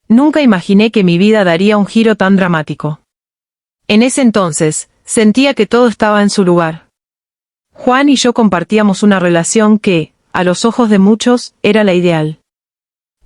Nunca imaginé que mi vida daría un giro tan dramático. En ese entonces, sentía que todo estaba en su lugar. Juan y yo compartíamos una relación que, a los ojos de muchos, era la ideal.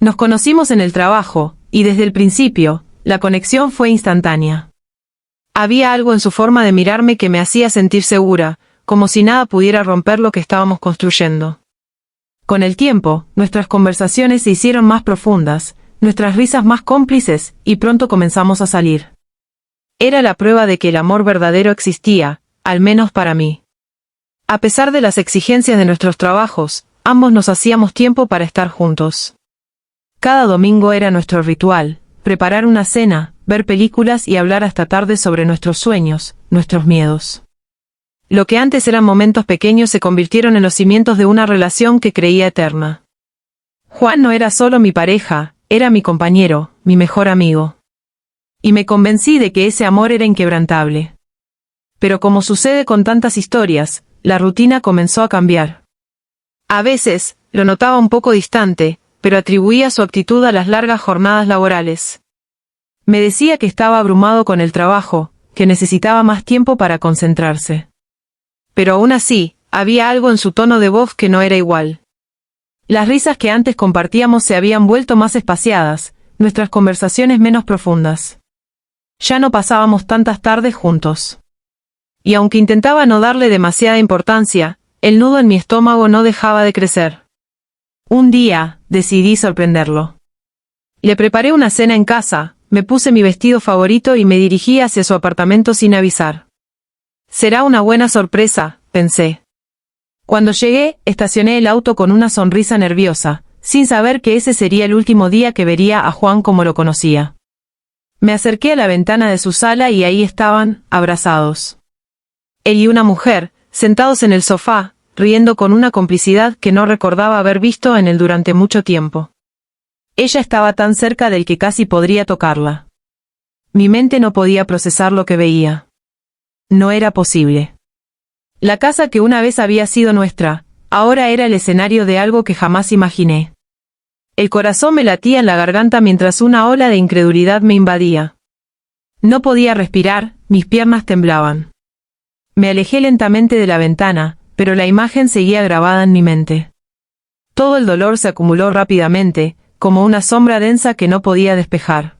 Nos conocimos en el trabajo, y desde el principio, la conexión fue instantánea. Había algo en su forma de mirarme que me hacía sentir segura, como si nada pudiera romper lo que estábamos construyendo. Con el tiempo, nuestras conversaciones se hicieron más profundas, nuestras risas más cómplices, y pronto comenzamos a salir. Era la prueba de que el amor verdadero existía, al menos para mí. A pesar de las exigencias de nuestros trabajos, ambos nos hacíamos tiempo para estar juntos. Cada domingo era nuestro ritual, preparar una cena, ver películas y hablar hasta tarde sobre nuestros sueños, nuestros miedos. Lo que antes eran momentos pequeños se convirtieron en los cimientos de una relación que creía eterna. Juan no era solo mi pareja, era mi compañero, mi mejor amigo. Y me convencí de que ese amor era inquebrantable. Pero como sucede con tantas historias, la rutina comenzó a cambiar. A veces, lo notaba un poco distante, pero atribuía su actitud a las largas jornadas laborales. Me decía que estaba abrumado con el trabajo, que necesitaba más tiempo para concentrarse. Pero aún así, había algo en su tono de voz que no era igual. Las risas que antes compartíamos se habían vuelto más espaciadas, nuestras conversaciones menos profundas. Ya no pasábamos tantas tardes juntos. Y aunque intentaba no darle demasiada importancia, el nudo en mi estómago no dejaba de crecer. Un día, decidí sorprenderlo. Le preparé una cena en casa, me puse mi vestido favorito y me dirigí hacia su apartamento sin avisar. Será una buena sorpresa, pensé. Cuando llegué, estacioné el auto con una sonrisa nerviosa, sin saber que ese sería el último día que vería a Juan como lo conocía. Me acerqué a la ventana de su sala y ahí estaban, abrazados. Él y una mujer, sentados en el sofá, riendo con una complicidad que no recordaba haber visto en él durante mucho tiempo. Ella estaba tan cerca del que casi podría tocarla. Mi mente no podía procesar lo que veía. No era posible. La casa que una vez había sido nuestra, ahora era el escenario de algo que jamás imaginé. El corazón me latía en la garganta mientras una ola de incredulidad me invadía. No podía respirar, mis piernas temblaban. Me alejé lentamente de la ventana, pero la imagen seguía grabada en mi mente. Todo el dolor se acumuló rápidamente, como una sombra densa que no podía despejar.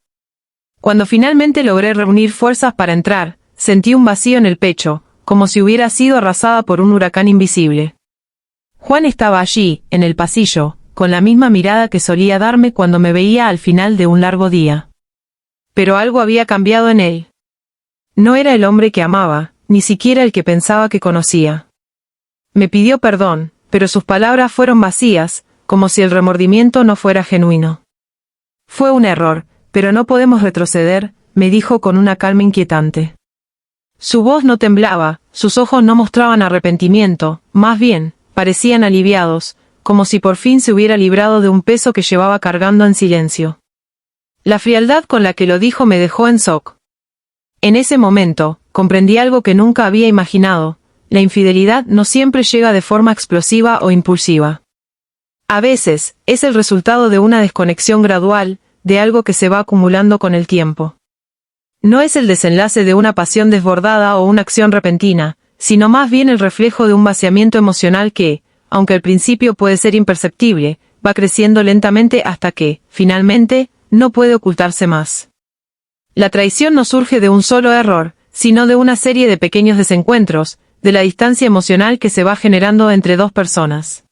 Cuando finalmente logré reunir fuerzas para entrar, sentí un vacío en el pecho, como si hubiera sido arrasada por un huracán invisible. Juan estaba allí, en el pasillo, con la misma mirada que solía darme cuando me veía al final de un largo día. Pero algo había cambiado en él. No era el hombre que amaba, ni siquiera el que pensaba que conocía. Me pidió perdón, pero sus palabras fueron vacías, como si el remordimiento no fuera genuino. Fue un error, pero no podemos retroceder, me dijo con una calma inquietante. Su voz no temblaba, sus ojos no mostraban arrepentimiento, más bien, parecían aliviados, como si por fin se hubiera librado de un peso que llevaba cargando en silencio. La frialdad con la que lo dijo me dejó en shock. En ese momento, comprendí algo que nunca había imaginado: la infidelidad no siempre llega de forma explosiva o impulsiva. A veces, es el resultado de una desconexión gradual, de algo que se va acumulando con el tiempo. No es el desenlace de una pasión desbordada o una acción repentina, sino más bien el reflejo de un vaciamiento emocional que, aunque al principio puede ser imperceptible, va creciendo lentamente hasta que, finalmente, no puede ocultarse más. La traición no surge de un solo error, sino de una serie de pequeños desencuentros, de la distancia emocional que se va generando entre dos personas.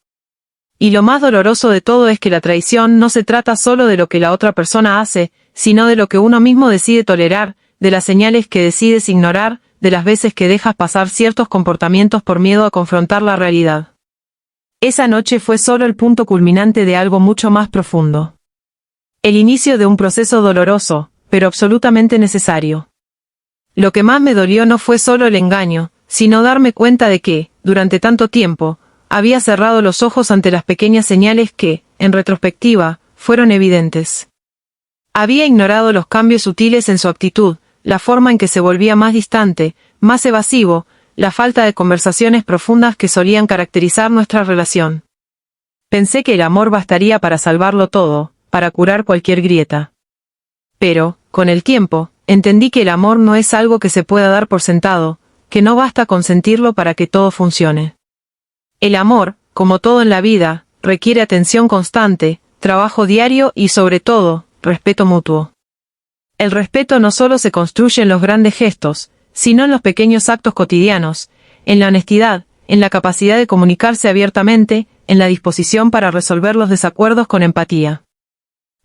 Y lo más doloroso de todo es que la traición no se trata solo de lo que la otra persona hace, sino de lo que uno mismo decide tolerar, de las señales que decides ignorar, de las veces que dejas pasar ciertos comportamientos por miedo a confrontar la realidad. Esa noche fue solo el punto culminante de algo mucho más profundo. El inicio de un proceso doloroso, pero absolutamente necesario. Lo que más me dolió no fue solo el engaño, sino darme cuenta de que, durante tanto tiempo, había cerrado los ojos ante las pequeñas señales que, en retrospectiva, fueron evidentes. Había ignorado los cambios sutiles en su actitud, la forma en que se volvía más distante, más evasivo, la falta de conversaciones profundas que solían caracterizar nuestra relación. Pensé que el amor bastaría para salvarlo todo, para curar cualquier grieta. Pero, con el tiempo, entendí que el amor no es algo que se pueda dar por sentado, que no basta con sentirlo para que todo funcione. El amor, como todo en la vida, requiere atención constante, trabajo diario y sobre todo, respeto mutuo. El respeto no solo se construye en los grandes gestos, sino en los pequeños actos cotidianos, en la honestidad, en la capacidad de comunicarse abiertamente, en la disposición para resolver los desacuerdos con empatía.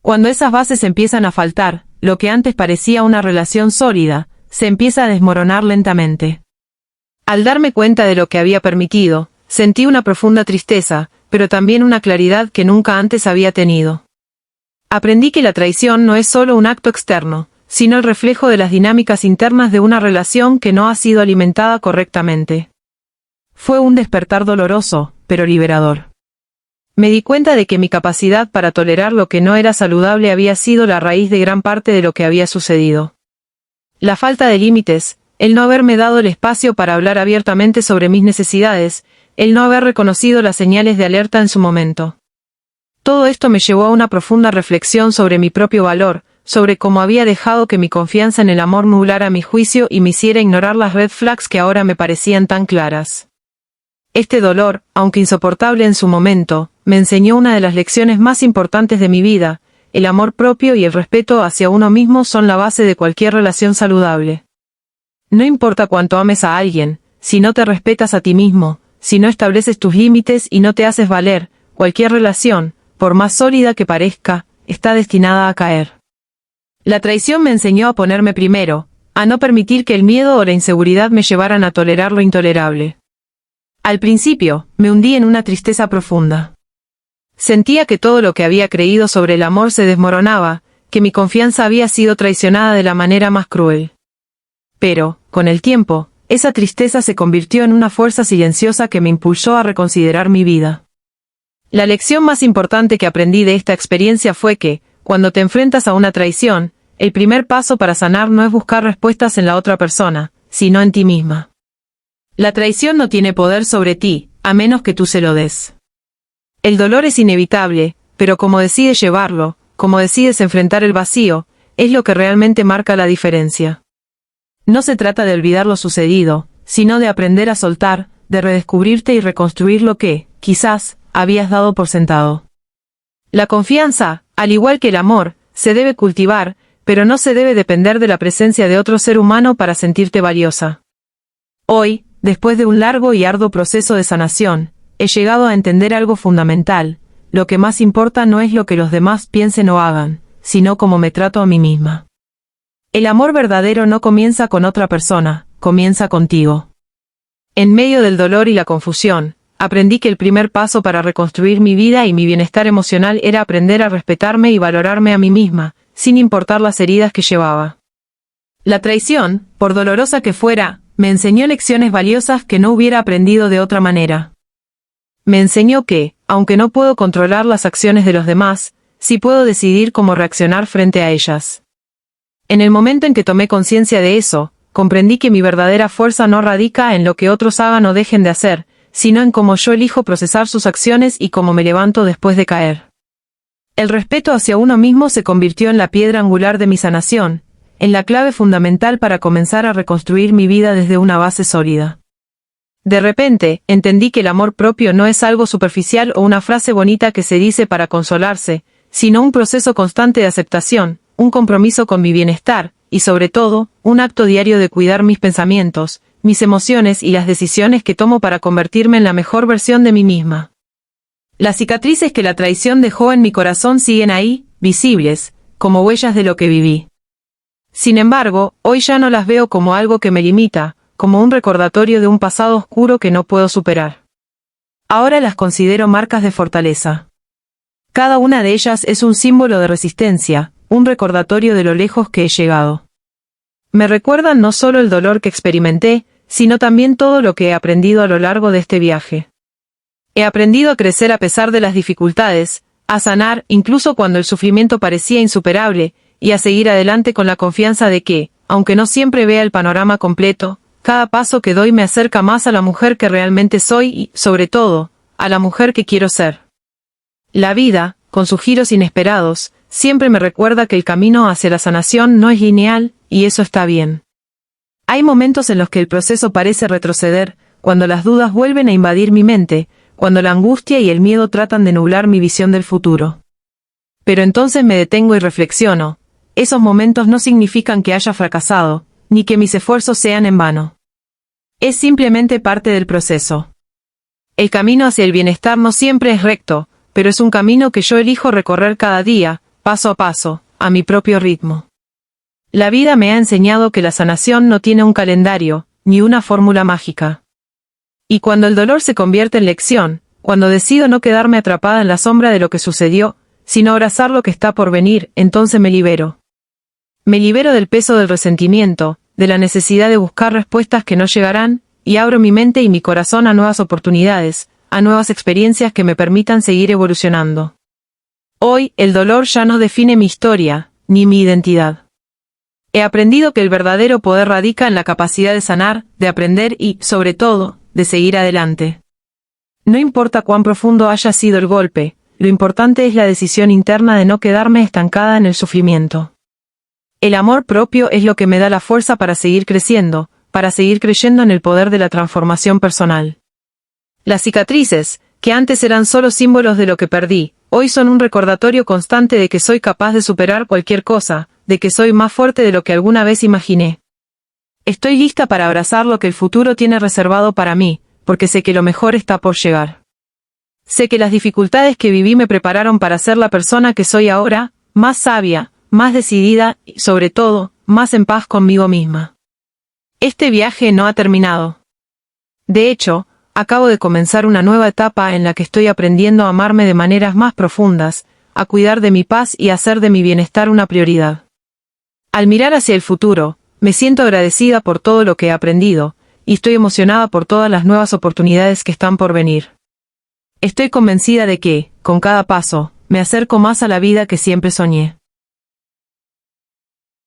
Cuando esas bases empiezan a faltar, lo que antes parecía una relación sólida, se empieza a desmoronar lentamente. Al darme cuenta de lo que había permitido, sentí una profunda tristeza, pero también una claridad que nunca antes había tenido. Aprendí que la traición no es solo un acto externo, sino el reflejo de las dinámicas internas de una relación que no ha sido alimentada correctamente. Fue un despertar doloroso, pero liberador. Me di cuenta de que mi capacidad para tolerar lo que no era saludable había sido la raíz de gran parte de lo que había sucedido. La falta de límites, el no haberme dado el espacio para hablar abiertamente sobre mis necesidades, el no haber reconocido las señales de alerta en su momento. Todo esto me llevó a una profunda reflexión sobre mi propio valor, sobre cómo había dejado que mi confianza en el amor nublara mi juicio y me hiciera ignorar las red flags que ahora me parecían tan claras. Este dolor, aunque insoportable en su momento, me enseñó una de las lecciones más importantes de mi vida: el amor propio y el respeto hacia uno mismo son la base de cualquier relación saludable. No importa cuánto ames a alguien, si no te respetas a ti mismo, si no estableces tus límites y no te haces valer, cualquier relación, por más sólida que parezca, está destinada a caer. La traición me enseñó a ponerme primero, a no permitir que el miedo o la inseguridad me llevaran a tolerar lo intolerable. Al principio, me hundí en una tristeza profunda. Sentía que todo lo que había creído sobre el amor se desmoronaba, que mi confianza había sido traicionada de la manera más cruel. Pero, con el tiempo, esa tristeza se convirtió en una fuerza silenciosa que me impulsó a reconsiderar mi vida. La lección más importante que aprendí de esta experiencia fue que, cuando te enfrentas a una traición, el primer paso para sanar no es buscar respuestas en la otra persona, sino en ti misma. La traición no tiene poder sobre ti, a menos que tú se lo des. El dolor es inevitable, pero cómo decides llevarlo, cómo decides enfrentar el vacío, es lo que realmente marca la diferencia. No se trata de olvidar lo sucedido, sino de aprender a soltar, de redescubrirte y reconstruir lo que, quizás, habías dado por sentado. La confianza, al igual que el amor, se debe cultivar, pero no se debe depender de la presencia de otro ser humano para sentirte valiosa. Hoy, después de un largo y arduo proceso de sanación, he llegado a entender algo fundamental: lo que más importa no es lo que los demás piensen o hagan, sino cómo me trato a mí misma. El amor verdadero no comienza con otra persona, comienza contigo. En medio del dolor y la confusión, aprendí que el primer paso para reconstruir mi vida y mi bienestar emocional era aprender a respetarme y valorarme a mí misma, sin importar las heridas que llevaba. La traición, por dolorosa que fuera, me enseñó lecciones valiosas que no hubiera aprendido de otra manera. Me enseñó que, aunque no puedo controlar las acciones de los demás, sí puedo decidir cómo reaccionar frente a ellas. En el momento en que tomé conciencia de eso, comprendí que mi verdadera fuerza no radica en lo que otros hagan o dejen de hacer, sino en cómo yo elijo procesar sus acciones y cómo me levanto después de caer. El respeto hacia uno mismo se convirtió en la piedra angular de mi sanación, en la clave fundamental para comenzar a reconstruir mi vida desde una base sólida. De repente, entendí que el amor propio no es algo superficial o una frase bonita que se dice para consolarse, sino un proceso constante de aceptación, un compromiso con mi bienestar, y sobre todo, un acto diario de cuidar mis pensamientos, mis emociones y las decisiones que tomo para convertirme en la mejor versión de mí misma. Las cicatrices que la traición dejó en mi corazón siguen ahí, visibles, como huellas de lo que viví. Sin embargo, hoy ya no las veo como algo que me limita, como un recordatorio de un pasado oscuro que no puedo superar. Ahora las considero marcas de fortaleza. Cada una de ellas es un símbolo de resistencia, un recordatorio de lo lejos que he llegado. Me recuerdan no solo el dolor que experimenté, sino también todo lo que he aprendido a lo largo de este viaje. He aprendido a crecer a pesar de las dificultades, a sanar incluso cuando el sufrimiento parecía insuperable, y a seguir adelante con la confianza de que, aunque no siempre vea el panorama completo, cada paso que doy me acerca más a la mujer que realmente soy y, sobre todo, a la mujer que quiero ser. La vida, con sus giros inesperados, siempre me recuerda que el camino hacia la sanación no es lineal, y eso está bien. Hay momentos en los que el proceso parece retroceder, cuando las dudas vuelven a invadir mi mente, cuando la angustia y el miedo tratan de nublar mi visión del futuro. Pero entonces me detengo y reflexiono. Esos momentos no significan que haya fracasado, ni que mis esfuerzos sean en vano. Es simplemente parte del proceso. El camino hacia el bienestar no siempre es recto, pero es un camino que yo elijo recorrer cada día, paso a paso, a mi propio ritmo. La vida me ha enseñado que la sanación no tiene un calendario, ni una fórmula mágica. Y cuando el dolor se convierte en lección, cuando decido no quedarme atrapada en la sombra de lo que sucedió, sino abrazar lo que está por venir, entonces me libero. Me libero del peso del resentimiento, de la necesidad de buscar respuestas que no llegarán, y abro mi mente y mi corazón a nuevas oportunidades, a nuevas experiencias que me permitan seguir evolucionando. Hoy, el dolor ya no define mi historia, ni mi identidad. He aprendido que el verdadero poder radica en la capacidad de sanar, de aprender y, sobre todo, de seguir adelante. No importa cuán profundo haya sido el golpe, lo importante es la decisión interna de no quedarme estancada en el sufrimiento. El amor propio es lo que me da la fuerza para seguir creciendo, para seguir creyendo en el poder de la transformación personal. Las cicatrices, que antes eran solo símbolos de lo que perdí, hoy son un recordatorio constante de que soy capaz de superar cualquier cosa, de que soy más fuerte de lo que alguna vez imaginé. Estoy lista para abrazar lo que el futuro tiene reservado para mí, porque sé que lo mejor está por llegar. Sé que las dificultades que viví me prepararon para ser la persona que soy ahora, más sabia, más decidida y, sobre todo, más en paz conmigo misma. Este viaje no ha terminado. De hecho, acabo de comenzar una nueva etapa en la que estoy aprendiendo a amarme de maneras más profundas, a cuidar de mi paz y a hacer de mi bienestar una prioridad. Al mirar hacia el futuro, me siento agradecida por todo lo que he aprendido, y estoy emocionada por todas las nuevas oportunidades que están por venir. Estoy convencida de que, con cada paso, me acerco más a la vida que siempre soñé.